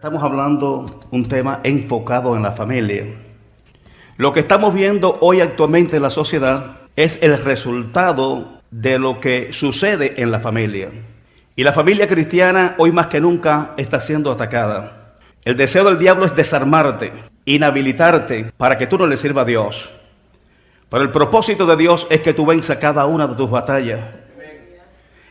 Estamos hablando un tema enfocado en la familia. Lo que estamos viendo hoy actualmente en la sociedad es el resultado de lo que sucede en la familia. Y la familia cristiana hoy más que nunca está siendo atacada. El deseo del diablo es desarmarte, inhabilitarte para que tú no le sirvas a Dios. Pero el propósito de Dios es que tú venzas cada una de tus batallas.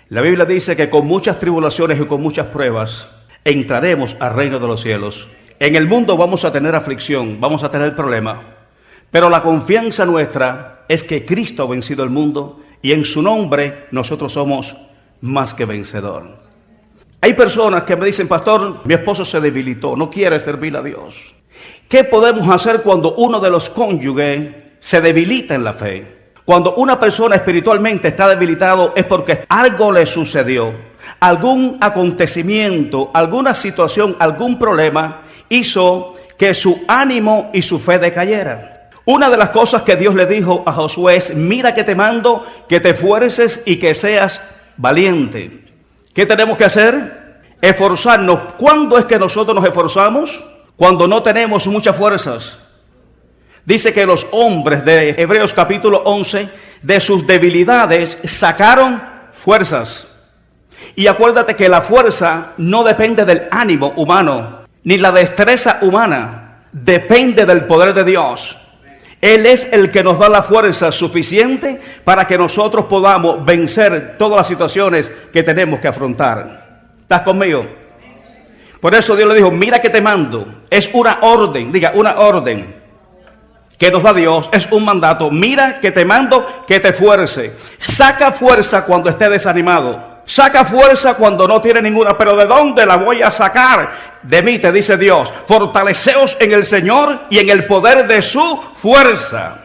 La Biblia dice que con muchas tribulaciones y con muchas pruebas entraremos al reino de los cielos. En el mundo vamos a tener aflicción, vamos a tener problemas, pero la confianza nuestra es que Cristo ha vencido el mundo y en su nombre nosotros somos más que vencedor. Hay personas que me dicen: pastor, mi esposo se debilitó, no quiere servir a Dios. ¿Qué podemos hacer cuando uno de los cónyuges se debilita en la fe? Cuando una persona espiritualmente está debilitado es porque algo le sucedió. Algún acontecimiento, alguna situación, algún problema hizo que su ánimo y su fe decayera. Una de las cosas que Dios le dijo a Josué es: mira que te mando, que te esfuerces y que seas valiente. ¿Qué tenemos que hacer? Esforzarnos. ¿Cuándo es que nosotros nos esforzamos? Cuando no tenemos muchas fuerzas. Dice que los hombres de Hebreos capítulo 11, de sus debilidades sacaron fuerzas. Y acuérdate que la fuerza no depende del ánimo humano, ni la destreza humana, depende del poder de Dios. Él es el que nos da la fuerza suficiente para que nosotros podamos vencer todas las situaciones que tenemos que afrontar. ¿Estás conmigo? Por eso Dios le dijo: mira que te mando. Es una orden, diga, una orden que nos da Dios, es un mandato. Mira que te mando, que te esfuerce. Saca fuerza cuando esté desanimado. Saca fuerza cuando no tiene ninguna. ¿Pero de dónde la voy a sacar? De mí, te dice Dios. Fortaleceos en el Señor y en el poder de su fuerza.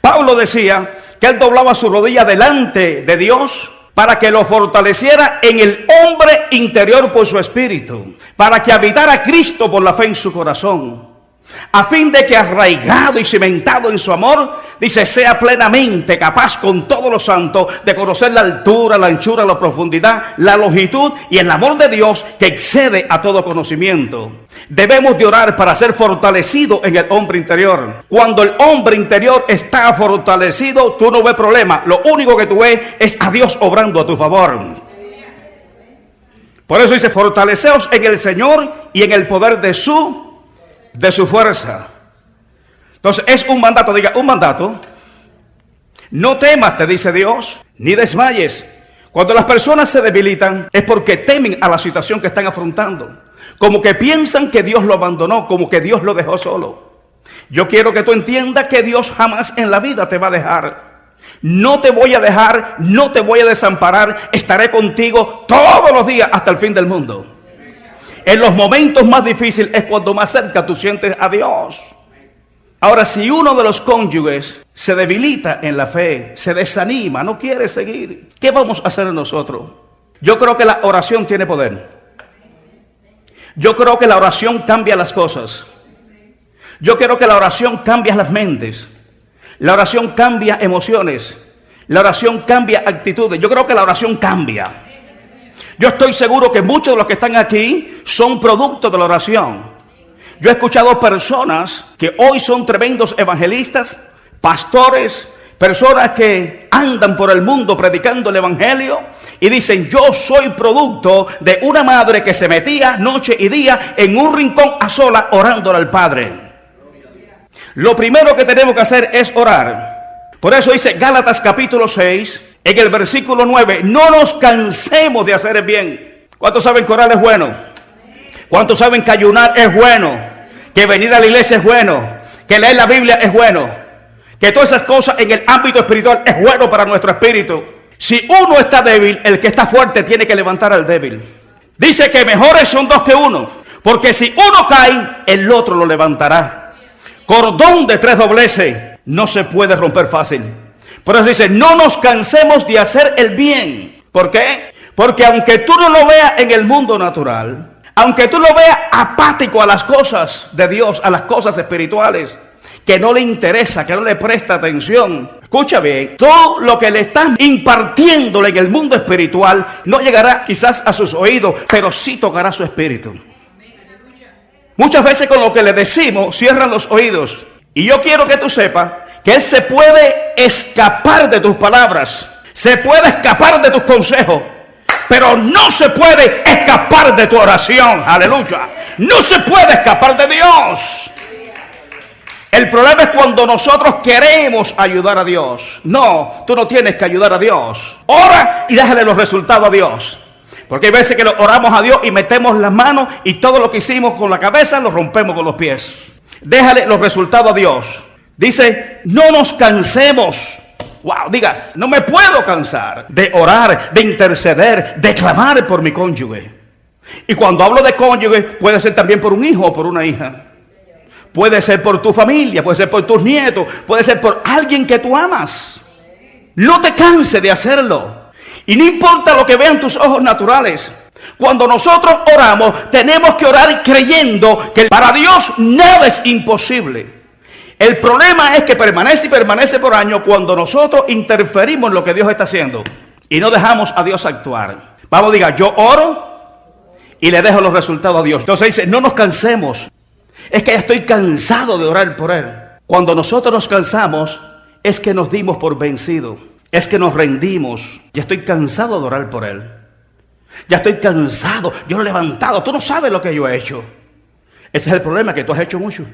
Pablo decía que él doblaba su rodilla delante de Dios para que lo fortaleciera en el hombre interior por su espíritu, para que habitara Cristo por la fe en su corazón, a fin de que arraigado y cimentado en su amor, dice, sea plenamente capaz con todos los santos de conocer la altura, la anchura, la profundidad, la longitud y el amor de Dios que excede a todo conocimiento. Debemos de orar para ser fortalecido en el hombre interior. Cuando el hombre interior está fortalecido, tú no ves problema. Lo único que tú ves es a Dios obrando a tu favor. Por eso dice: fortaleceos en el Señor y en el poder de su fuerza. Entonces es un mandato, diga, un mandato. No temas, te dice Dios, ni desmayes. Cuando las personas se debilitan es porque temen a la situación que están afrontando, como que piensan que Dios lo abandonó, como que Dios lo dejó solo. Yo quiero que tú entiendas que Dios jamás en la vida te va a dejar. No te voy a dejar, no te voy a desamparar, estaré contigo todos los días hasta el fin del mundo. En los momentos más difíciles es cuando más cerca tú sientes a Dios. Ahora, si uno de los cónyuges se debilita en la fe, se desanima, no quiere seguir, ¿qué vamos a hacer nosotros? Yo creo que la oración tiene poder. Yo creo que la oración cambia las cosas. Yo creo que la oración cambia las mentes. La oración cambia emociones. La oración cambia actitudes. Yo creo que la oración cambia. Yo estoy seguro que muchos de los que están aquí son producto de la oración. Yo he escuchado personas que hoy son tremendos evangelistas, pastores, personas que andan por el mundo predicando el evangelio y dicen: yo soy producto de una madre que se metía noche y día en un rincón a sola orándole al Padre. Lo primero que tenemos que hacer es orar. Por eso dice Gálatas capítulo 6, en el versículo 9, no nos cansemos de hacer el bien. ¿Cuántos saben que orar es bueno? ¿Cuántos saben que ayunar es bueno? Que venir a la iglesia es bueno. Que leer la Biblia es bueno. Que todas esas cosas en el ámbito espiritual es bueno para nuestro espíritu. Si uno está débil, el que está fuerte tiene que levantar al débil. Dice que mejores son dos que uno, porque si uno cae, el otro lo levantará. Cordón de tres dobleces no se puede romper fácil. Por eso dice: no nos cansemos de hacer el bien. ¿Por qué? Porque aunque tú no lo veas en el mundo natural, aunque tú lo veas apático a las cosas de Dios, a las cosas espirituales, que no le interesa, que no le presta atención, escucha bien, todo lo que le están impartiéndole en el mundo espiritual no llegará quizás a sus oídos, pero sí tocará su espíritu. Muchas veces con lo que le decimos cierran los oídos. Y yo quiero que tú sepas que Él se puede escapar de tus palabras, se puede escapar de tus consejos, pero no se puede escapar de tu oración. Aleluya. No se puede escapar de Dios. El problema es cuando nosotros queremos ayudar a Dios. No, tú no tienes que ayudar a Dios. Ora y déjale los resultados a Dios. Porque hay veces que oramos a Dios y metemos las manos y todo lo que hicimos con la cabeza lo rompemos con los pies. Déjale los resultados a Dios. Dice, no nos cansemos. Wow, diga, no me puedo cansar de orar, de interceder, de clamar por mi cónyuge. Y cuando hablo de cónyuge, puede ser también por un hijo o por una hija. Puede ser por tu familia, puede ser por tus nietos, puede ser por alguien que tú amas. No te canses de hacerlo. Y no importa lo que vean tus ojos naturales. Cuando nosotros oramos, tenemos que orar creyendo que para Dios nada es imposible. El problema es que permanece y permanece por años cuando nosotros interferimos en lo que Dios está haciendo y no dejamos a Dios actuar. Vamos, diga, yo oro y le dejo los resultados a Dios. Entonces dice, no nos cansemos. Es que ya estoy cansado de orar por Él. Cuando nosotros nos cansamos, es que nos dimos por vencidos. Es que nos rendimos. Ya estoy cansado de orar por Él. Ya estoy cansado. Yo lo he levantado. Tú no sabes lo que yo he hecho. Ese es el problema, que tú has hecho mucho.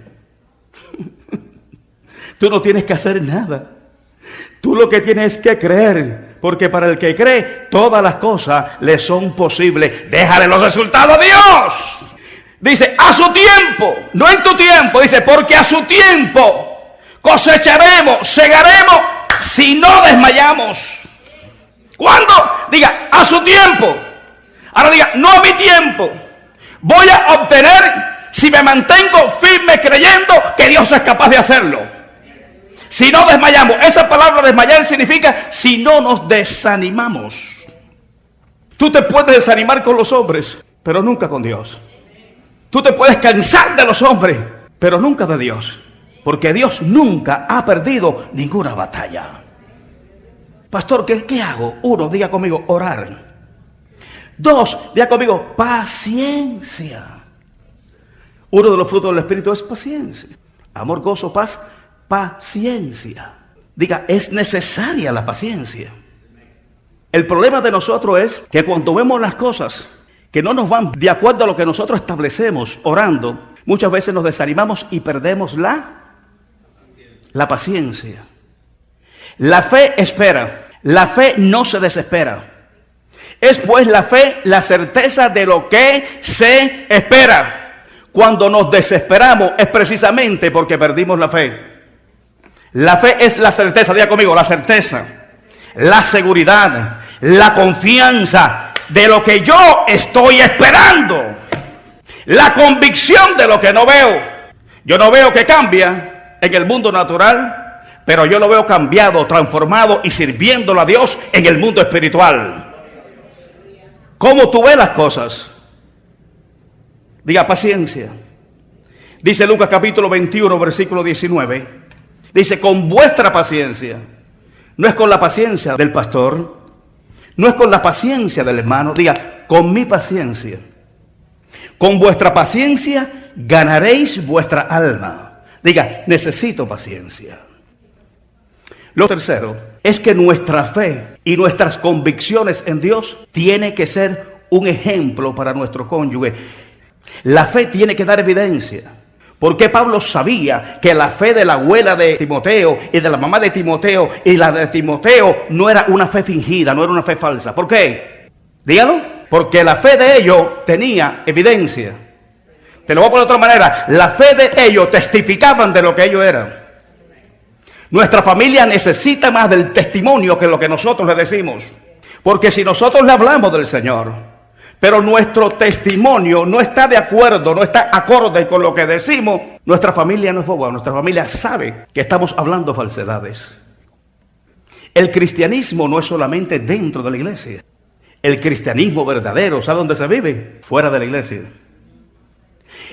Tú no tienes que hacer nada. Tú lo que tienes que creer. Porque para el que cree, todas las cosas le son posibles. Déjale los resultados a Dios. Dice, a su tiempo, no en tu tiempo. Dice, porque a su tiempo cosecharemos, segaremos, si no desmayamos. ¿Cuándo? Diga, a su tiempo. Ahora diga, no a mi tiempo. Voy a obtener si me mantengo firme creyendo que Dios es capaz de hacerlo. Si no desmayamos. Esa palabra desmayar significa si no nos desanimamos. Tú te puedes desanimar con los hombres, pero nunca con Dios. Tú te puedes cansar de los hombres, pero nunca de Dios. Porque Dios nunca ha perdido ninguna batalla. Pastor, ¿qué hago? 1, diga conmigo, orar. 2, diga conmigo, paciencia. Uno de los frutos del Espíritu es paciencia. Amor, gozo, paz, paciencia. Diga, es necesaria la paciencia. El problema de nosotros es que cuando vemos las cosas que no nos van de acuerdo a lo que nosotros establecemos orando, muchas veces nos desanimamos y perdemos la paciencia. La fe espera, la fe no se desespera. Es pues la fe la certeza de lo que se espera. Cuando nos desesperamos es precisamente porque perdimos la fe. La fe es la certeza, diga conmigo, la certeza, la seguridad, la confianza de lo que yo estoy esperando. La convicción de lo que no veo. Yo no veo que cambia en el mundo natural, pero yo lo veo cambiado, transformado y sirviéndolo a Dios en el mundo espiritual. ¿Cómo tú ves las cosas? Diga paciencia. Dice Lucas capítulo 21, versículo 19. Dice, con vuestra paciencia. No es con la paciencia del pastor, no es con la paciencia del hermano. Diga, con mi paciencia. Con vuestra paciencia ganaréis vuestra alma. Diga, necesito paciencia. Lo tercero es que nuestra fe y nuestras convicciones en Dios tiene que ser un ejemplo para nuestro cónyuge. La fe tiene que dar evidencia. Porque Pablo sabía que la fe de la abuela de Timoteo y de la mamá de Timoteo y la de Timoteo no era una fe fingida, no era una fe falsa. ¿Por qué? Dígalo. Porque la fe de ellos tenía evidencia. Te lo voy a poner de otra manera. La fe de ellos testificaban de lo que ellos eran. Nuestra familia necesita más del testimonio que lo que nosotros le decimos. Porque si nosotros le hablamos del Señor, pero nuestro testimonio no está de acuerdo, no está acorde con lo que decimos, nuestra familia no es boba, nuestra familia sabe que estamos hablando falsedades. El cristianismo no es solamente dentro de la iglesia. El cristianismo verdadero, ¿sabe dónde se vive? Fuera de la iglesia.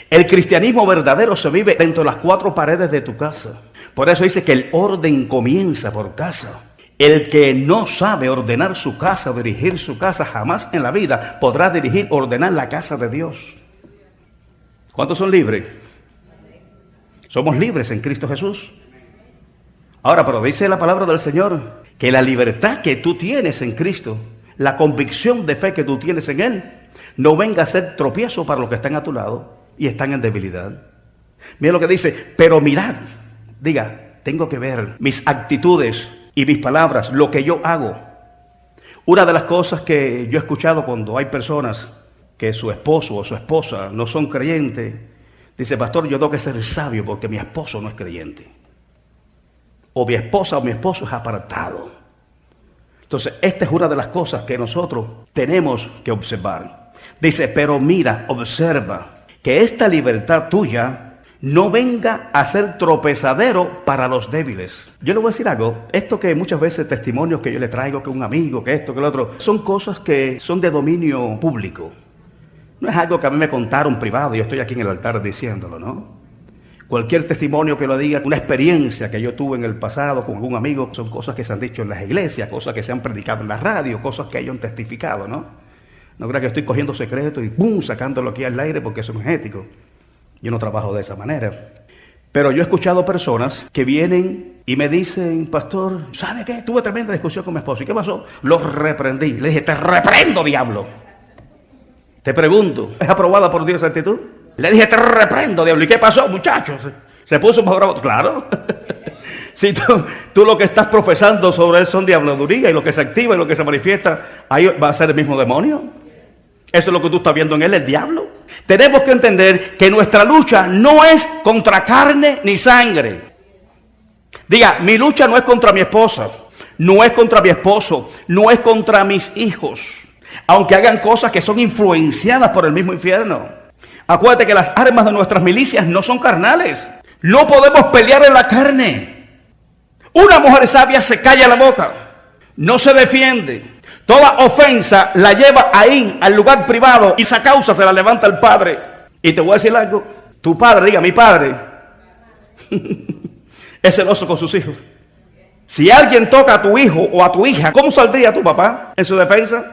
El cristianismo verdadero se vive dentro de las 4 paredes de tu casa. Por eso dice que el orden comienza por casa. El que no sabe ordenar su casa, dirigir su casa, jamás en la vida podrá ordenar la casa de Dios. ¿Cuántos son libres? Somos libres en Cristo Jesús. Ahora, pero dice la palabra del Señor que la libertad que tú tienes en Cristo, la convicción de fe que tú tienes en Él, no venga a ser tropiezo para los que están a tu lado y están en debilidad. Mira lo que dice, pero mirad, diga, tengo que ver mis actitudes y mis palabras, lo que yo hago. Una de las cosas que yo he escuchado cuando hay personas que su esposo o su esposa no son creyentes, dice, pastor, yo tengo que ser sabio porque mi esposo no es creyente. O mi esposa o mi esposo es apartado. Entonces, esta es una de las cosas que nosotros tenemos que observar. Dice, pero mira, observa, que esta libertad tuya no venga a ser tropezadero para los débiles. Yo le voy a decir algo, esto que muchas veces testimonios que yo le traigo, que un amigo, que esto, que lo otro, son cosas que son de dominio público. No es algo que a mí me contaron privado, yo estoy aquí en el altar diciéndolo, ¿no? Cualquier testimonio que lo diga, una experiencia que yo tuve en el pasado con algún amigo, son cosas que se han dicho en las iglesias, cosas que se han predicado en la radio, cosas que ellos han testificado, ¿no? No crea que estoy cogiendo secretos y ¡pum!, sacándolo aquí al aire porque eso no es ético. Yo no trabajo de esa manera. Pero yo he escuchado personas que vienen y me dicen, pastor, ¿sabe qué? Tuve tremenda discusión con mi esposo. ¿Y qué pasó? Los reprendí. Le dije, te reprendo, diablo. Te pregunto, ¿es aprobada por Dios esa actitud? Le dije, te reprendo, diablo. ¿Y qué pasó, muchachos? ¿Se puso más bravo? Claro. Si tú lo que estás profesando sobre él son diabladuría y lo que se activa y lo que se manifiesta, ahí va a ser el mismo demonio. Eso es lo que tú estás viendo en él, el diablo. Tenemos que entender que nuestra lucha no es contra carne ni sangre. Diga, mi lucha no es contra mi esposa, no es contra mi esposo, no es contra mis hijos, aunque hagan cosas que son influenciadas por el mismo infierno. Acuérdate que las armas de nuestras milicias no son carnales. No podemos pelear en la carne. Una mujer sabia se calla la boca, no se defiende. Toda ofensa la lleva ahí, al lugar privado, y esa causa se la levanta el padre. Y te voy a decir algo, tu padre, diga, mi padre, es celoso con sus hijos. Si alguien toca a tu hijo o a tu hija, ¿cómo saldría tu papá en su defensa?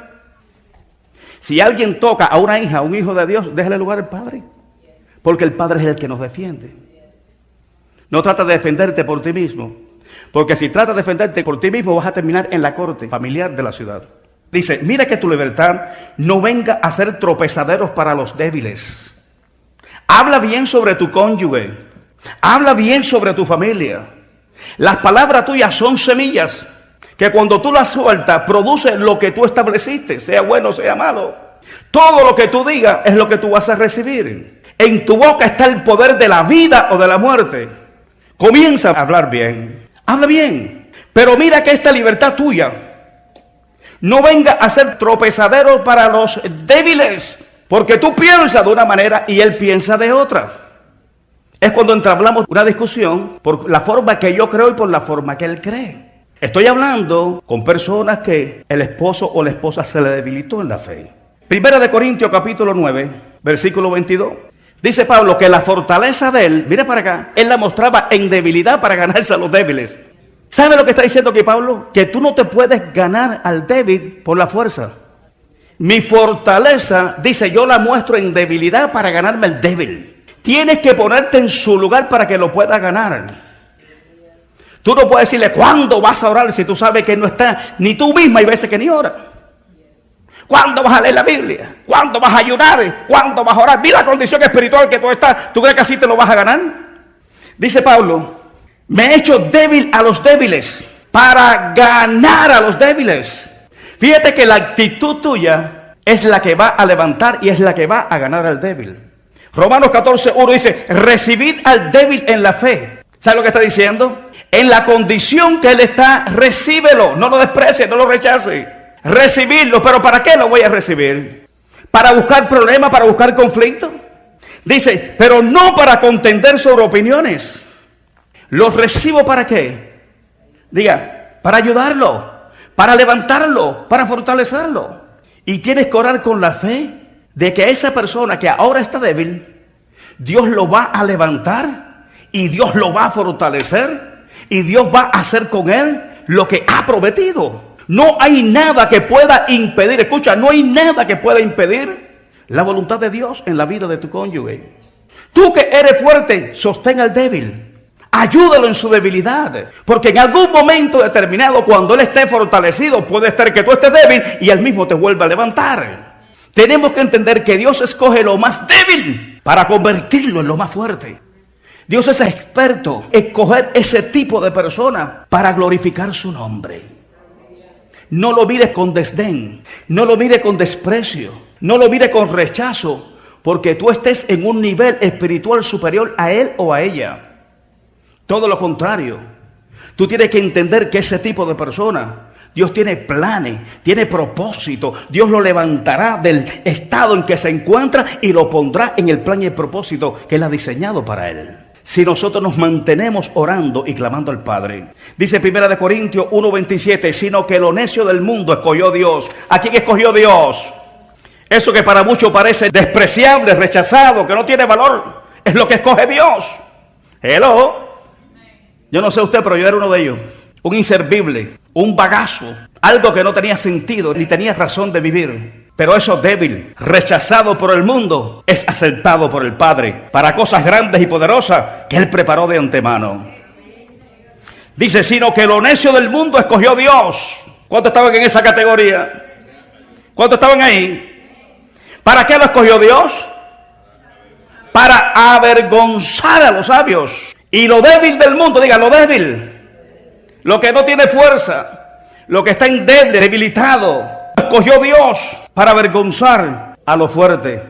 Si alguien toca a una hija, a un hijo de Dios, déjale lugar al padre. Porque el padre es el que nos defiende. No trata de defenderte por ti mismo. Porque si tratas de defenderte por ti mismo, vas a terminar en la corte familiar de la ciudad. Dice, mira que tu libertad no venga a ser tropezaderos para los débiles. Habla bien sobre tu cónyuge. Habla bien sobre tu familia. Las palabras tuyas son semillas que cuando tú las sueltas, produce lo que tú estableciste, sea bueno o sea malo. Todo lo que tú digas es lo que tú vas a recibir. En tu boca está el poder de la vida o de la muerte. Comienza a hablar bien. Habla bien. Pero mira que esta libertad tuya no venga a ser tropezadero para los débiles. Porque tú piensas de una manera y él piensa de otra. Es cuando entablamos una discusión por la forma que yo creo y por la forma que él cree. Estoy hablando con personas que el esposo o la esposa se le debilitó en la fe. Primera de Corintios capítulo 9, versículo 22. Dice Pablo que la fortaleza de él, mira para acá, él la mostraba en debilidad para ganarse a los débiles. ¿Sabe lo que está diciendo aquí Pablo? Que tú no te puedes ganar al débil por la fuerza. Mi fortaleza, dice, yo la muestro en debilidad para ganarme al débil. Tienes que ponerte en su lugar para que lo puedas ganar. Tú no puedes decirle, ¿cuándo vas a orar si tú sabes que no está ni tú misma? Hay veces que ni ora. ¿Cuándo vas a leer la Biblia? ¿Cuándo vas a ayunar? ¿Cuándo vas a orar? Mira la condición espiritual que tú estás. ¿Tú crees que así te lo vas a ganar? Dice Pablo, me he hecho débil a los débiles para ganar a los débiles. Fíjate que la actitud tuya es la que va a levantar y es la que va a ganar al débil. Romanos 14:1 dice, recibid al débil en la fe. ¿Sabe lo que está diciendo? En la condición que él está, recíbelo, no lo desprecies, no lo rechaces. Recibirlo, pero ¿para qué lo voy a recibir? ¿Para buscar problemas, para buscar conflictos? Dice, pero no para contender sobre opiniones. ¿Los recibo para qué? Diga, para ayudarlo, para levantarlo, para fortalecerlo. Y tienes que orar con la fe de que esa persona que ahora está débil, Dios lo va a levantar y Dios lo va a fortalecer. Y Dios va a hacer con él lo que ha prometido. No hay nada que pueda impedir, escucha, no hay nada que pueda impedir la voluntad de Dios en la vida de tu cónyuge. Tú que eres fuerte, sostén al débil. Ayúdalo en su debilidad, porque en algún momento determinado, cuando él esté fortalecido, puede estar que tú estés débil y él mismo te vuelva a levantar. Tenemos que entender que Dios escoge lo más débil para convertirlo en lo más fuerte. Dios es experto en escoger ese tipo de persona para glorificar su nombre. No lo mires con desdén, no lo mires con desprecio, no lo mires con rechazo, porque tú estés en un nivel espiritual superior a él o a ella. Todo lo contrario, tú tienes que entender que ese tipo de persona, Dios tiene planes, tiene propósito. Dios lo levantará del estado en que se encuentra y lo pondrá en el plan y el propósito que Él ha diseñado para él. Si nosotros nos mantenemos orando y clamando al Padre. Dice 1 Corintios 1:27, sino que lo necio del mundo escogió Dios. ¿A quién escogió Dios? Eso que para muchos parece despreciable, rechazado, que no tiene valor, es lo que escoge Dios. Hello. Yo no sé usted, pero yo era uno de ellos. Un inservible, un bagazo, algo que no tenía sentido ni tenía razón de vivir. Pero eso débil, rechazado por el mundo, es aceptado por el Padre para cosas grandes y poderosas que Él preparó de antemano. Dice, sino que lo necio del mundo escogió Dios. ¿Cuántos estaban en esa categoría? ¿Cuántos estaban ahí? ¿Para qué lo escogió Dios? Para avergonzar a los sabios. Y lo débil del mundo, diga, lo débil, lo que no tiene fuerza, lo que está endeble, debilitado, escogió Dios para avergonzar a lo fuerte.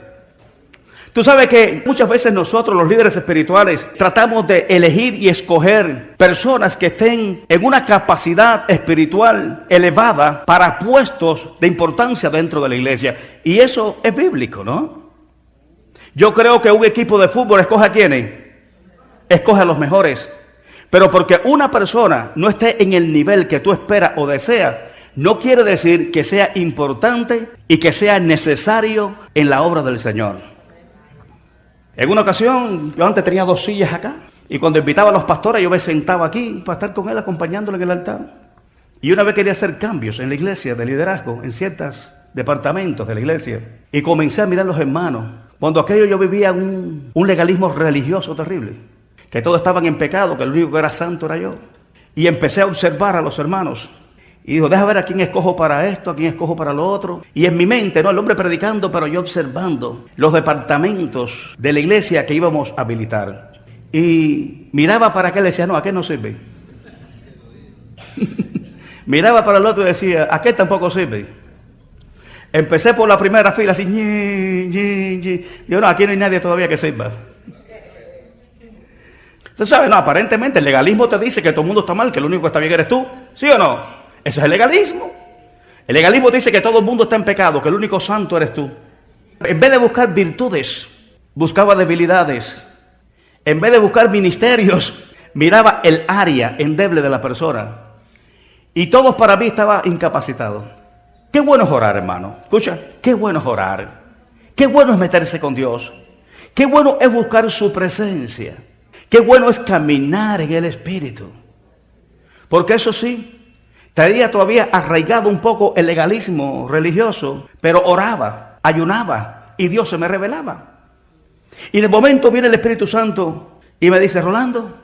Tú sabes que muchas veces nosotros, los líderes espirituales, tratamos de elegir y escoger personas que estén en una capacidad espiritual elevada para puestos de importancia dentro de la iglesia. Y eso es bíblico, ¿no? Yo creo que un equipo de fútbol escoge a quiénes. Escoge a los mejores. Pero porque una persona no esté en el nivel que tú esperas o deseas, no quiere decir que sea importante y que sea necesario en la obra del Señor. En una ocasión, yo antes tenía 2 sillas acá, y cuando invitaba a los pastores, yo me sentaba aquí para estar con él, acompañándolo en el altar. Y una vez quería hacer cambios en la iglesia de liderazgo, en ciertos departamentos de la iglesia, y comencé a mirar a los hermanos. Cuando aquello yo vivía un legalismo religioso terrible, que todos estaban en pecado, que el único que era santo era yo. Y empecé a observar a los hermanos. Y dijo, deja ver a quién escojo para esto, a quién escojo para lo otro. Y en mi mente, no el hombre predicando, pero yo observando los departamentos de la iglesia que íbamos a habilitar. Y miraba para aquel y decía, no, aquel no sirve. Miraba para el otro y decía, aquel tampoco sirve. Empecé por la primera fila así, yo no, aquí no hay nadie todavía que sirva. Usted sabe, no, aparentemente el legalismo te dice que todo el mundo está mal, que lo único que está bien eres tú, ¿sí o no? Ese es el legalismo. El legalismo te dice que todo el mundo está en pecado, que el único santo eres tú. En vez de buscar virtudes, buscaba debilidades. En vez de buscar ministerios, miraba el área endeble de la persona. Y todos para mí estaban incapacitados. Qué bueno es orar, hermano. Escucha, qué bueno es orar. Qué bueno es meterse con Dios. Qué bueno es buscar su presencia. Qué bueno es caminar en el Espíritu. Porque eso sí, traía todavía arraigado un poco el legalismo religioso, pero oraba, ayunaba y Dios se me revelaba. Y de momento viene el Espíritu Santo y me dice, Rolando,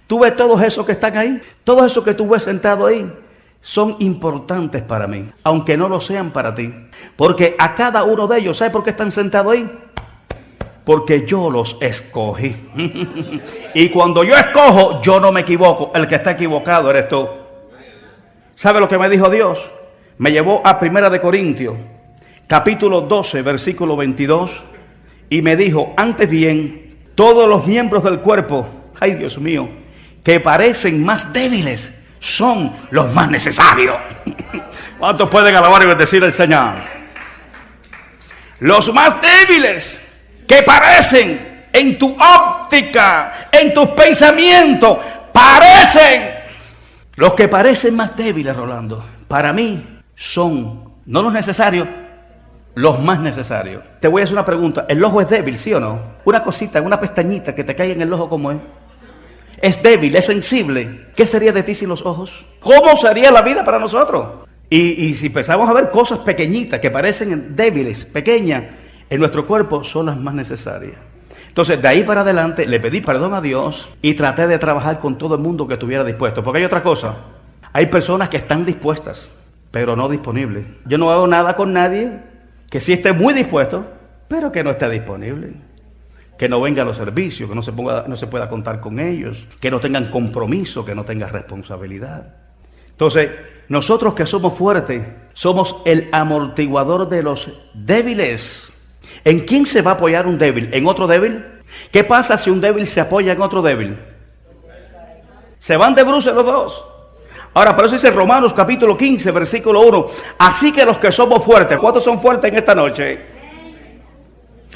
tú ves todos esos que están ahí, todos esos que tú ves sentados ahí, son importantes para mí, aunque no lo sean para ti. Porque a cada uno de ellos, ¿sabes por qué están sentados ahí? Porque yo los escogí. Y cuando yo escojo, yo no me equivoco. El que está equivocado eres tú. ¿Sabe lo que me dijo Dios? Me llevó a 1 Corintios, capítulo 12, versículo 22, y me dijo, antes bien, todos los miembros del cuerpo, ay Dios mío, que parecen más débiles, son los más necesarios. ¿Cuántos pueden alabar y bendecir al Señor? Los más débiles, que parecen en tu óptica, en tus pensamientos, parecen. Los que parecen más débiles, Rolando, para mí son, no los necesarios, los más necesarios. Te voy a hacer una pregunta, ¿el ojo es débil, sí o no? Una cosita, una pestañita que te cae en el ojo, ¿cómo es? Es débil, es sensible. ¿Qué sería de ti sin los ojos? ¿Cómo sería la vida para nosotros? Y si empezamos a ver cosas pequeñitas que parecen débiles, pequeñas, en nuestro cuerpo son las más necesarias. Entonces, de ahí para adelante, le pedí perdón a Dios y traté de trabajar con todo el mundo que estuviera dispuesto. Porque hay otra cosa, hay personas que están dispuestas, pero no disponibles. Yo no hago nada con nadie que sí esté muy dispuesto, pero que no esté disponible. Que no venga a los servicios, que no se pueda contar con ellos, que no tengan compromiso, que no tengan responsabilidad. Entonces, nosotros que somos fuertes, somos el amortiguador de los débiles. ¿En quién se va a apoyar un débil? ¿En otro débil? ¿Qué pasa si un débil se apoya en otro débil? Se van de bruces los dos. Ahora, por eso dice Romanos capítulo 15, versículo 1. Así que los que somos fuertes, ¿cuántos son fuertes en esta noche?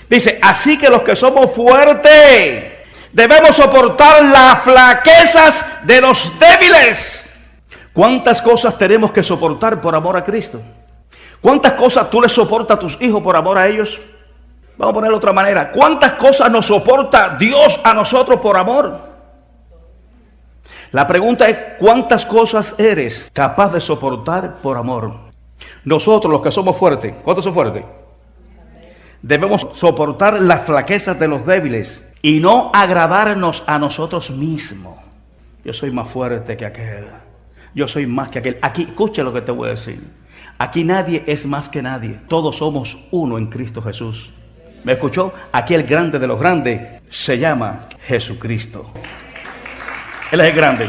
Dice, así que los que somos fuertes debemos soportar las flaquezas de los débiles. ¿Cuántas cosas tenemos que soportar por amor a Cristo? ¿Cuántas cosas tú le soportas a tus hijos por amor a ellos? Vamos a ponerlo de otra manera. ¿Cuántas cosas nos soporta Dios a nosotros por amor? La pregunta es, ¿cuántas cosas eres capaz de soportar por amor? Nosotros los que somos fuertes, ¿cuántos son fuertes? Debemos soportar las flaquezas de los débiles y no agradarnos a nosotros mismos. Yo soy más fuerte que aquel. Yo soy más que aquel. Aquí, escucha lo que te voy a decir. Aquí nadie es más que nadie. Todos somos uno en Cristo Jesús. ¿Me escuchó? Aquí el grande de los grandes se llama Jesucristo. Él es el grande.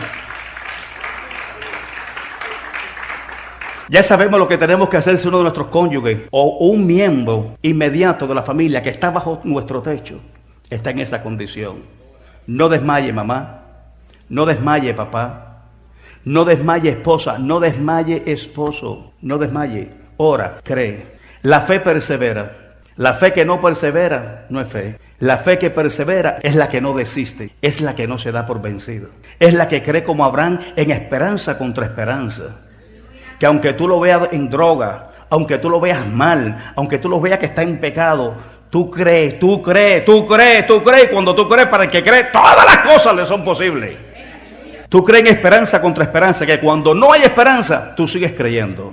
Ya sabemos lo que tenemos que hacer si uno de nuestros cónyuges o un miembro inmediato de la familia que está bajo nuestro techo está en esa condición. No desmaye mamá, no desmaye papá, no desmaye esposa, no desmaye esposo, no desmaye. Ora, cree. La fe persevera. La fe que no persevera no es fe. La fe que persevera es la que no desiste, es la que no se da por vencido. Es la que cree como Abraham en esperanza contra esperanza. Que aunque tú lo veas en droga, aunque tú lo veas mal, aunque tú lo veas que está en pecado, tú crees, tú crees, tú crees, tú crees. Y cuando tú crees, para el que cree, todas las cosas le son posibles. Tú crees en esperanza contra esperanza, que cuando no hay esperanza, tú sigues creyendo.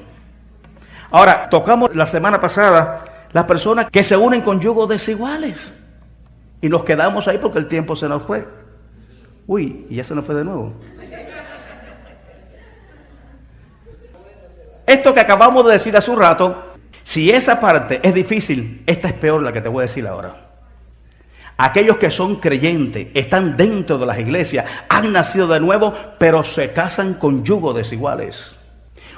Ahora, tocamos la semana pasada las personas que se unen con yugos desiguales. Y nos quedamos ahí porque el tiempo se nos fue. Uy, y ya se nos fue de nuevo. Esto que acabamos de decir hace un rato, si esa parte es difícil, esta es peor la que te voy a decir ahora. Aquellos que son creyentes, están dentro de las iglesias, han nacido de nuevo, pero se casan con yugos desiguales.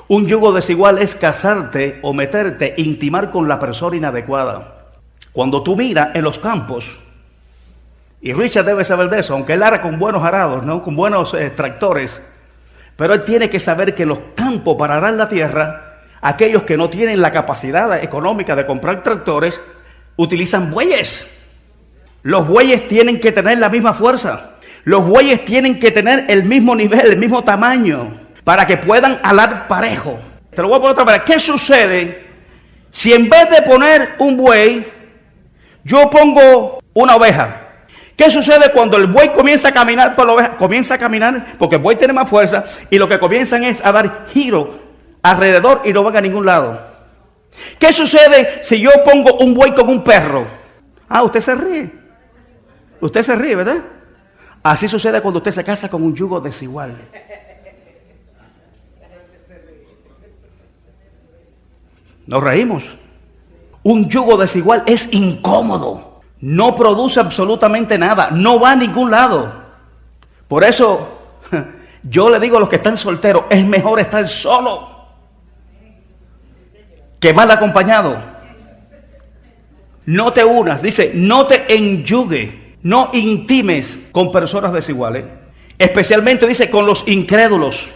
Un yugo desigual es casarte o meterte, intimar con la persona inadecuada. Cuando tú miras en los campos, y Richard debe saber de eso, aunque él ara con buenos arados, ¿no? Con buenos tractores, pero él tiene que saber que en los campos para arar la tierra, aquellos que no tienen la capacidad económica de comprar tractores, utilizan bueyes. Los bueyes tienen que tener la misma fuerza. Los bueyes tienen que tener el mismo nivel, el mismo tamaño, para que puedan alar parejo. Te lo voy a poner otra manera. ¿Qué sucede si en vez de poner un buey, yo pongo una oveja? ¿Qué sucede cuando el buey comienza a caminar por la oveja? Comienza a caminar porque el buey tiene más fuerza y lo que comienzan es a dar giro alrededor y no van a ningún lado. ¿Qué sucede si yo pongo un buey con un perro? Ah, usted se ríe. Usted se ríe, ¿verdad? Así sucede cuando usted se casa con un yugo desigual. Nos reímos. Un yugo desigual es incómodo. No produce absolutamente nada, no va a ningún lado. Por eso yo le digo a los que están solteros, es mejor estar solo que mal acompañado. No te unas, dice, no te enyugues, no intimes con personas desiguales. Especialmente dice con los incrédulos.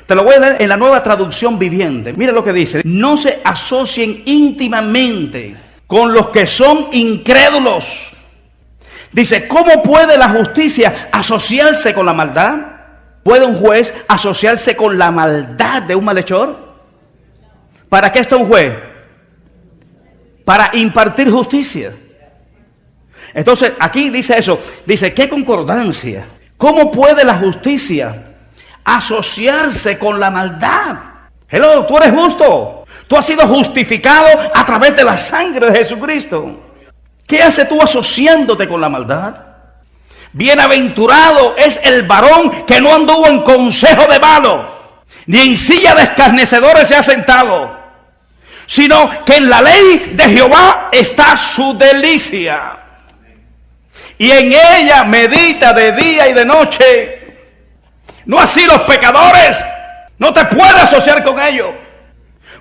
Te lo voy a leer en la Nueva Traducción Viviente. Mira lo que dice, no se asocien íntimamente con los que son incrédulos. Dice, ¿cómo puede la justicia asociarse con la maldad? ¿Puede un juez asociarse con la maldad de un malhechor? ¿Para qué está un juez? Para impartir justicia. Entonces, aquí dice eso. Dice, ¿qué concordancia? ¿Cómo puede la justicia asociarse con la maldad? Hello, tú eres justo. Tú has sido justificado a través de la sangre de Jesucristo. ¿Qué haces tú asociándote con la maldad? Bienaventurado es el varón que no anduvo en consejo de malos, ni en silla de escarnecedores se ha sentado, sino que en la ley de Jehová está su delicia, y en ella medita de día y de noche. No así los pecadores. No te puedes asociar con ellos,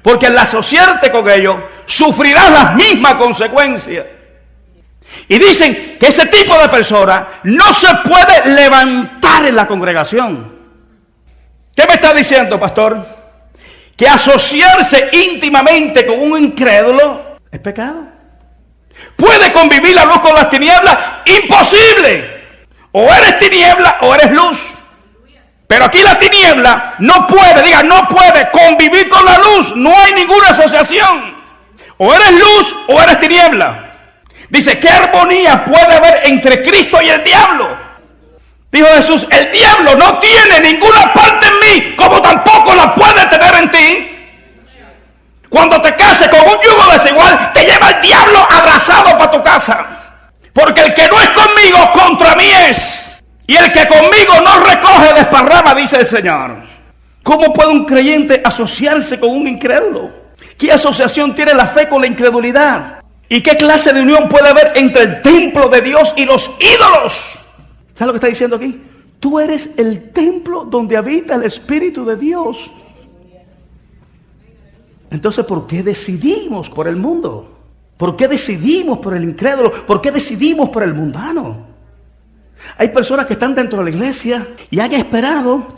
porque al asociarte con ellos sufrirás las mismas consecuencias. Y dicen que ese tipo de persona no se puede levantar en la congregación. ¿Qué me está diciendo, pastor? Que asociarse íntimamente con un incrédulo es pecado. ¿Puede convivir la luz con las tinieblas? ¡Imposible! O eres tiniebla o eres luz. Pero aquí la tiniebla no puede convivir con la luz. No hay ninguna asociación. O eres luz o eres tiniebla. Dice, ¿qué armonía puede haber entre Cristo y el diablo? Dijo Jesús, el diablo no tiene ninguna parte en mí, como tampoco la puede tener en ti. Cuando te cases con un yugo desigual, te lleva el diablo abrazado para tu casa. Porque el que no es conmigo, contra mí es. Y el que conmigo no recoge, desparrama, dice el Señor. ¿Cómo puede un creyente asociarse con un incrédulo? ¿Qué asociación tiene la fe con la incredulidad? ¿Y qué clase de unión puede haber entre el templo de Dios y los ídolos? ¿Sabes lo que está diciendo aquí? Tú eres el templo donde habita el Espíritu de Dios. Entonces, ¿por qué decidimos por el mundo? ¿Por qué decidimos por el incrédulo? ¿Por qué decidimos por el mundano? Hay personas que están dentro de la iglesia y han esperado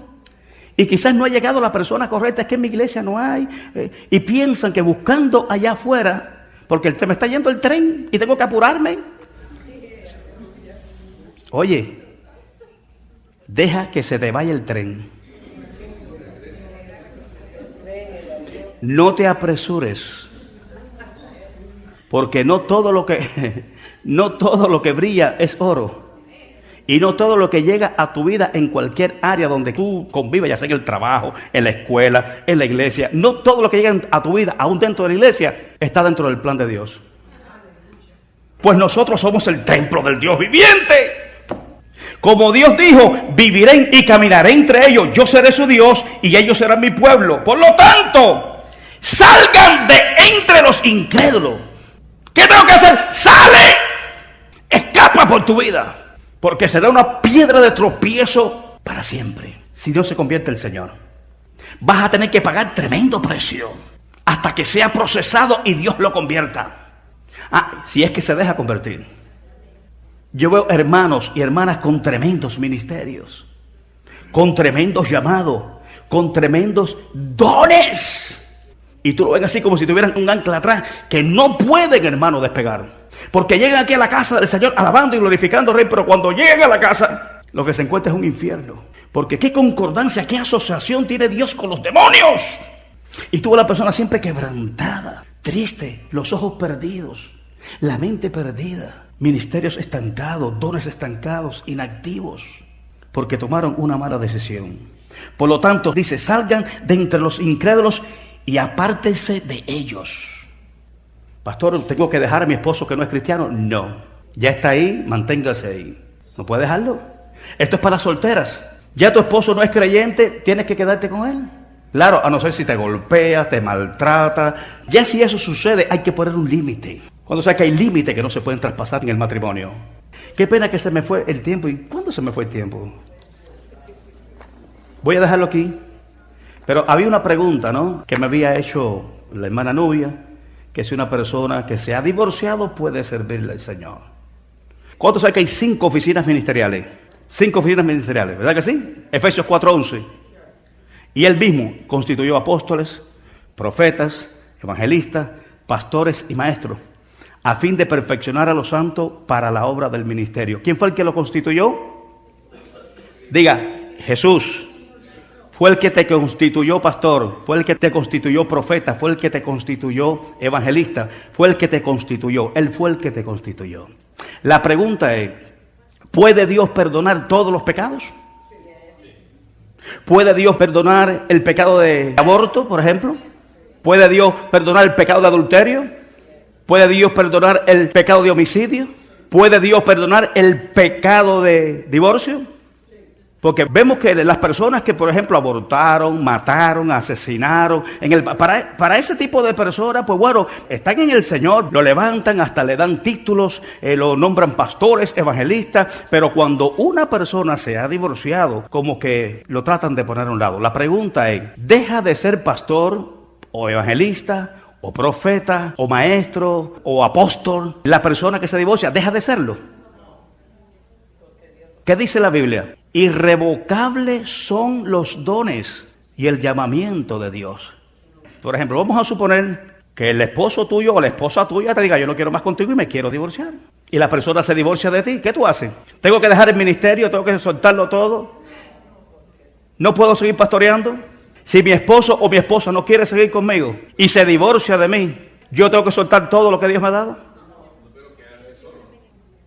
y quizás no ha llegado la persona correcta. Es que en mi iglesia no hay. Y piensan que buscando allá afuera, porque se me está yendo el tren y tengo que apurarme. Oye, deja que se te vaya el tren. No te apresures, porque no todo lo que brilla es oro. Y no todo lo que llega a tu vida en cualquier área donde tú convives, ya sea en el trabajo, en la escuela, en la iglesia, no todo lo que llega a tu vida, aún dentro de la iglesia, está dentro del plan de Dios. Pues nosotros somos el templo del Dios viviente. Como Dios dijo, viviré y caminaré entre ellos, yo seré su Dios y ellos serán mi pueblo. Por lo tanto, salgan de entre los incrédulos. ¿Qué tengo que hacer? ¡Sale! Escapa por tu vida. Porque será una piedra de tropiezo para siempre, si no se convierte el Señor. Vas a tener que pagar tremendo precio hasta que sea procesado y Dios lo convierta. Si es que se deja convertir. Yo veo hermanos y hermanas con tremendos ministerios, con tremendos llamados, con tremendos dones. Y tú lo ves así como si tuvieran un ancla atrás, que no pueden, hermano, despegar. Porque llegan aquí a la casa del Señor alabando y glorificando al Rey, pero cuando llegan a la casa, lo que se encuentra es un infierno. Porque qué concordancia, qué asociación tiene Dios con los demonios. Y tú ves a la persona siempre quebrantada, triste, los ojos perdidos, la mente perdida, ministerios estancados, dones estancados, inactivos, porque tomaron una mala decisión. Por lo tanto, dice, salgan de entre los incrédulos y apártense de ellos. Pastor, ¿tengo que dejar a mi esposo que no es cristiano? No, ya está ahí, manténgase ahí. ¿No puede dejarlo? Esto es para las solteras. Ya tu esposo no es creyente, tienes que quedarte con él. Claro, a no ser si te golpea, te maltrata. Ya si eso sucede, hay que poner un límite. Cuando sea que hay límites que no se pueden traspasar en el matrimonio. Qué pena que se me fue el tiempo. ¿Y cuándo se me fue el tiempo? Voy a dejarlo aquí. Pero había una pregunta, ¿no?, que me había hecho la hermana Nubia, que si una persona que se ha divorciado puede servirle al Señor. ¿Cuántos saben que hay 5 oficinas ministeriales? 5 oficinas ministeriales, ¿verdad que sí? Efesios 4:11. Y él mismo constituyó apóstoles, profetas, evangelistas, pastores y maestros, a fin de perfeccionar a los santos para la obra del ministerio. ¿Quién fue el que lo constituyó? Diga, Jesús. Fue el que te constituyó pastor, fue el que te constituyó profeta, fue el que te constituyó evangelista, fue el que te constituyó, Él fue el que te constituyó. La pregunta es, ¿puede Dios perdonar todos los pecados? ¿Puede Dios perdonar el pecado de aborto, por ejemplo? ¿Puede Dios perdonar el pecado de adulterio? ¿Puede Dios perdonar el pecado de homicidio? ¿Puede Dios perdonar el pecado de divorcio? Porque vemos que las personas que, por ejemplo, abortaron, mataron, asesinaron, para ese tipo de personas, pues bueno, están en el Señor, lo levantan, hasta le dan títulos, lo nombran pastores, evangelistas, pero cuando una persona se ha divorciado, como que lo tratan de poner a un lado. La pregunta es, ¿deja de ser pastor o evangelista o profeta o maestro o apóstol la persona que se divorcia? ¿Deja de serlo? ¿Qué dice la Biblia? Irrevocables son los dones y el llamamiento de Dios. Por ejemplo, vamos a suponer que el esposo tuyo o la esposa tuya te diga, yo no quiero más contigo y me quiero divorciar. Y la persona se divorcia de ti. ¿Qué tú haces? ¿Tengo que dejar el ministerio? ¿Tengo que soltarlo todo? ¿No puedo seguir pastoreando? Si mi esposo o mi esposa no quiere seguir conmigo y se divorcia de mí, ¿yo tengo que soltar todo lo que Dios me ha dado?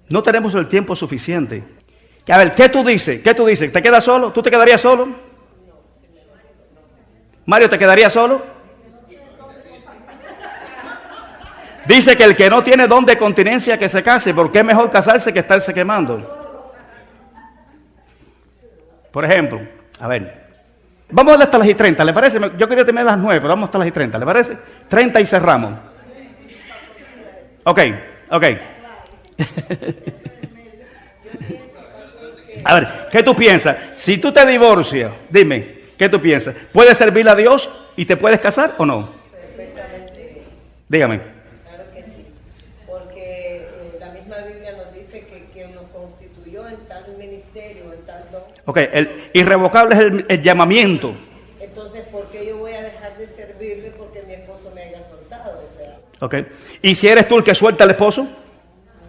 No tenemos el tiempo suficiente. A ver, ¿qué tú dices? ¿Qué tú dices? ¿Te quedas solo? ¿Tú te quedarías solo? Mario, ¿te quedarías solo? Dice que el que no tiene don de continencia que se case, porque es mejor casarse que estarse quemando. Por ejemplo, a ver, vamos hasta las y 30, ¿le parece? Yo quería terminar a las 9, pero vamos hasta las y 30, ¿le parece? 30 y cerramos. Ok. A ver, ¿qué tú piensas? Si tú te divorcias, dime, ¿qué tú piensas? ¿Puedes servir a Dios y te puedes casar o no? Perfectamente. Dígame. Claro que sí, porque la misma Biblia nos dice que quien nos constituyó en tal ministerio, en tal don. Ok, el irrevocable es el llamamiento. Entonces, ¿por qué yo voy a dejar de servirle porque mi esposo me haya soltado? O sea, Ok, ¿y si eres tú el que suelta al esposo?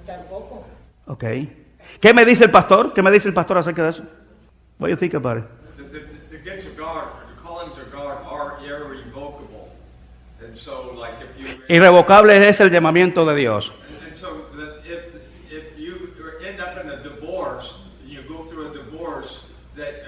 tampoco. Ok. ¿Qué me dice el pastor? ¿Qué me dice el pastor acerca de eso? What do you think about it? The gifts of God, the callings of God are irrevocable. And so, like, if you... Irrevocable es el llamamiento de Dios. And so, that if you end up in a divorce, you go through a divorce, that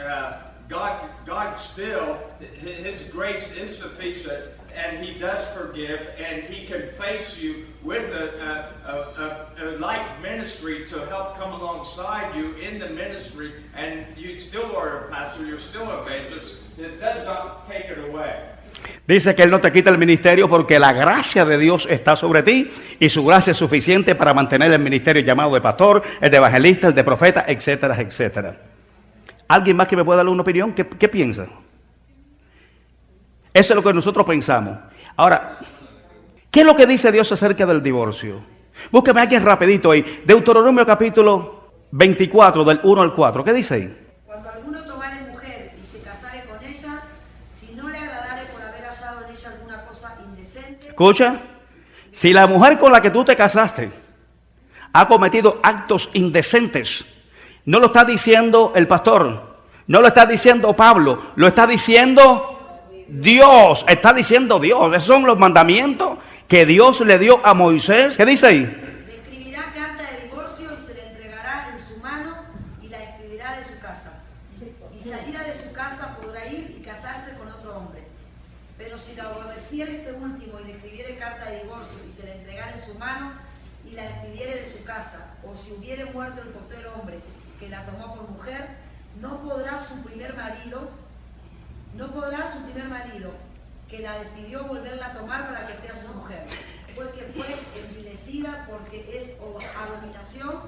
God still, His grace is sufficient, and He does forgive, and He can face you with a like ministry to help come alongside you in the ministry, and you still are a pastor, you're still an evangelist. It does not take it away. Dice que Él no te quita el ministerio porque la gracia de Dios está sobre ti y su gracia es suficiente para mantener el ministerio llamado de pastor, el de evangelista, el de profeta, etcétera, etcétera. ¿Alguien más que me pueda dar una opinión? ¿Qué piensa? Eso es lo que nosotros pensamos. Ahora, ¿qué es lo que dice Dios acerca del divorcio? Búsqueme a alguien rapidito ahí. Deuteronomio capítulo 24, del 1 al 4. ¿Qué dice ahí? Cuando alguno tomare mujer y se casare con ella, si no le agradare por haber hallado en ella alguna cosa indecente... Escucha, si la mujer con la que tú te casaste ha cometido actos indecentes, no lo está diciendo el pastor, no lo está diciendo Pablo, lo está diciendo Dios, está diciendo Dios. Esos son los mandamientos que Dios le dio a Moisés. ¿Qué dice ahí? Le escribirá carta de divorcio y se le entregará en su mano y la escribirá de su casa. Y saliera de su casa podrá ir y casarse con otro hombre. Pero si la aborreciera este último y le escribiere carta de divorcio y se le entregara en su mano y la despidiere de su casa, o si hubiere muerto el postrer hombre que la tomó por mujer, no podrá su primer marido que la despidió volverla a tomar para que sea su mujer, porque fue envilecida, porque es abominación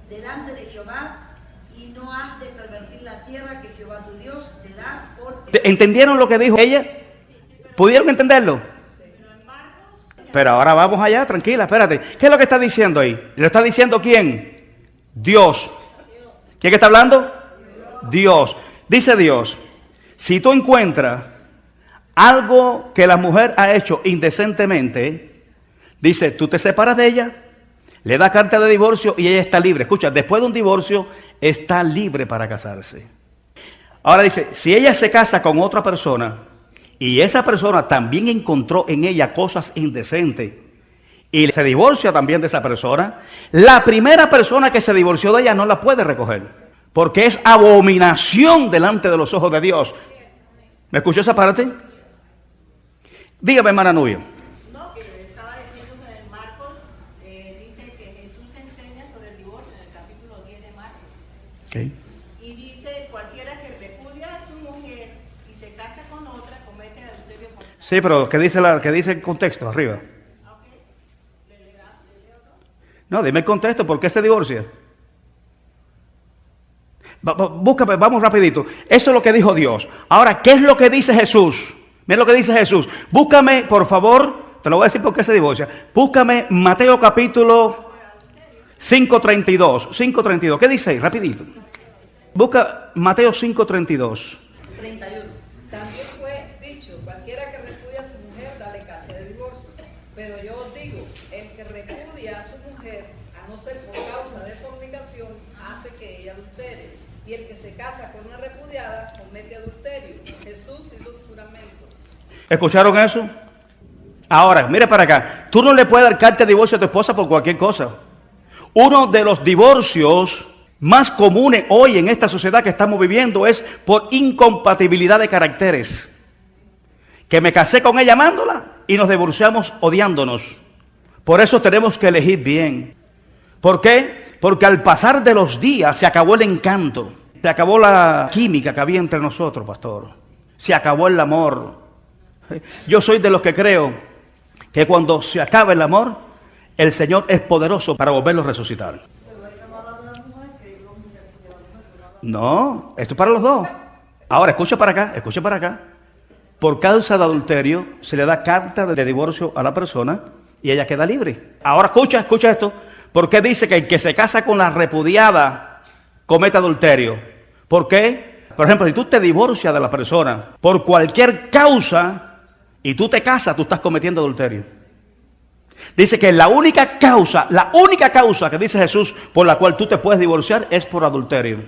delante de Jehová, y no has de pervertir la tierra que Jehová tu Dios te da por... ¿Entendieron lo que dijo ella? ¿Pudieron entenderlo? Pero ahora vamos allá, tranquila, espérate. ¿Qué es lo que está diciendo ahí? ¿Lo está diciendo quién? Dios. ¿Quién está hablando? Dios. Dice Dios, si tú encuentras algo que la mujer ha hecho indecentemente, dice, tú te separas de ella, le das carta de divorcio y ella está libre. Escucha, después de un divorcio está libre para casarse. Ahora dice, si ella se casa con otra persona y esa persona también encontró en ella cosas indecentes y se divorcia también de esa persona, la primera persona que se divorció de ella no la puede recoger, porque es abominación delante de los ojos de Dios. ¿Me escuchó esa parte? Dígame, hermana Nubia. No, que estaba diciendo en Marcos Okay. Y dice, cualquiera que repudia a su mujer y se casa con otra comete adulterio con ella. Sí, pero ¿qué dice el contexto arriba? No, dime el contexto, ¿por qué se divorcia? Búscame, vamos rapidito. Eso es lo que dijo Dios. Ahora, ¿qué es lo que dice Jesús? Mira lo que dice Jesús. Búscame, por favor, te lo voy a decir por qué se divorcia. Búscame Mateo capítulo 5:32. 5:32. ¿Qué dice ahí? Rapidito. Busca Mateo 5:32. 31. También fue dicho, cualquiera que repudia a su mujer, dale carta de divorcio. Pero yo os digo, el que repudia a su mujer, a no ser por causa de fornicación, hace que ella adultere. Y el que se casa con una repudiada, comete adulterio. Jesús y los juramentos. ¿Escucharon eso? Ahora, mire para acá. Tú no le puedes dar carta de divorcio a tu esposa por cualquier cosa. Uno de los divorcios más comunes hoy en esta sociedad que estamos viviendo es por incompatibilidad de caracteres. Que me casé con ella amándola y nos divorciamos odiándonos. Por eso tenemos que elegir bien. ¿Por qué? Porque al pasar de los días se acabó el encanto, se acabó la química que había entre nosotros, pastor. Se acabó el amor. Yo soy de los que creo que cuando se acaba el amor, el Señor es poderoso para volverlo a resucitar. No, esto es para los dos. Ahora, escucha para acá. Por causa de adulterio, se le da carta de divorcio a la persona y ella queda libre. Ahora, escucha esto. ¿Por qué dice que el que se casa con la repudiada comete adulterio? ¿Por qué? Por ejemplo, si tú te divorcias de la persona por cualquier causa y tú te casas, tú estás cometiendo adulterio. Dice que la única causa que dice Jesús por la cual tú te puedes divorciar es por adulterio.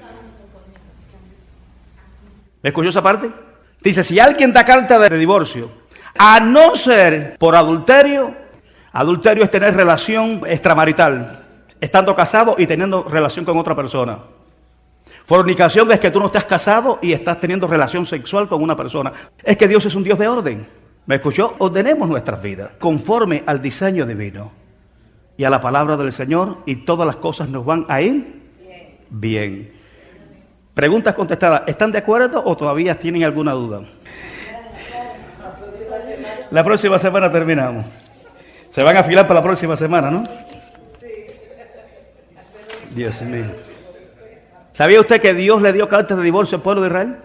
¿Me escuchó esa parte? Dice, si alguien da carta de divorcio, a no ser por adulterio, adulterio es tener relación extramarital, estando casado y teniendo relación con otra persona. Fornicación es que tú no estás casado y estás teniendo relación sexual con una persona. Es que Dios es un Dios de orden. ¿Me escuchó? Ordenemos nuestras vidas conforme al diseño divino y a la palabra del Señor, y todas las cosas nos van a ir bien. Preguntas contestadas. ¿Están de acuerdo o todavía tienen alguna duda? La próxima semana terminamos. Se van a afilar para la próxima semana, ¿no? Dios mío. ¿Sabía usted que Dios le dio cartas de divorcio al pueblo de Israel?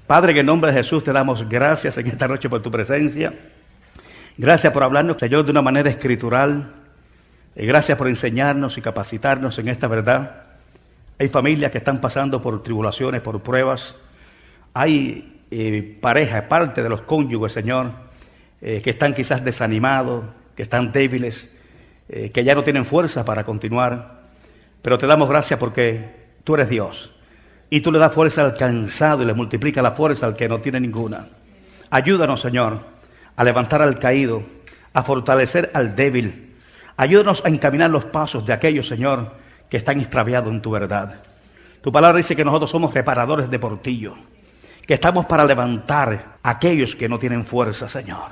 Padre, en el nombre de Jesús te damos gracias en esta noche por tu presencia. Gracias por hablarnos, Señor, de una manera escritural. Y gracias por enseñarnos y capacitarnos en esta verdad. Hay familias que están pasando por tribulaciones, por pruebas. Hay parejas, parte de los cónyuges, Señor, que están quizás desanimados, que están débiles, que ya no tienen fuerza para continuar. Pero te damos gracias porque tú eres Dios. Y tú le das fuerza al cansado y le multiplica la fuerza al que no tiene ninguna. Ayúdanos, Señor, a levantar al caído, a fortalecer al débil. Ayúdanos a encaminar los pasos de aquellos, Señor, que están extraviados en tu verdad. Tu palabra dice que nosotros somos reparadores de portillo, que estamos para levantar a aquellos que no tienen fuerza, Señor.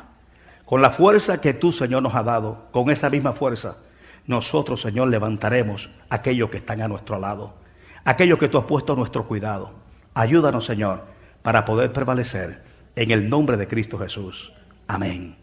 Con la fuerza que tú, Señor, nos has dado, con esa misma fuerza, nosotros, Señor, levantaremos a aquellos que están a nuestro lado, aquellos que tú has puesto a nuestro cuidado. Ayúdanos, Señor, para poder prevalecer en el nombre de Cristo Jesús. Amén.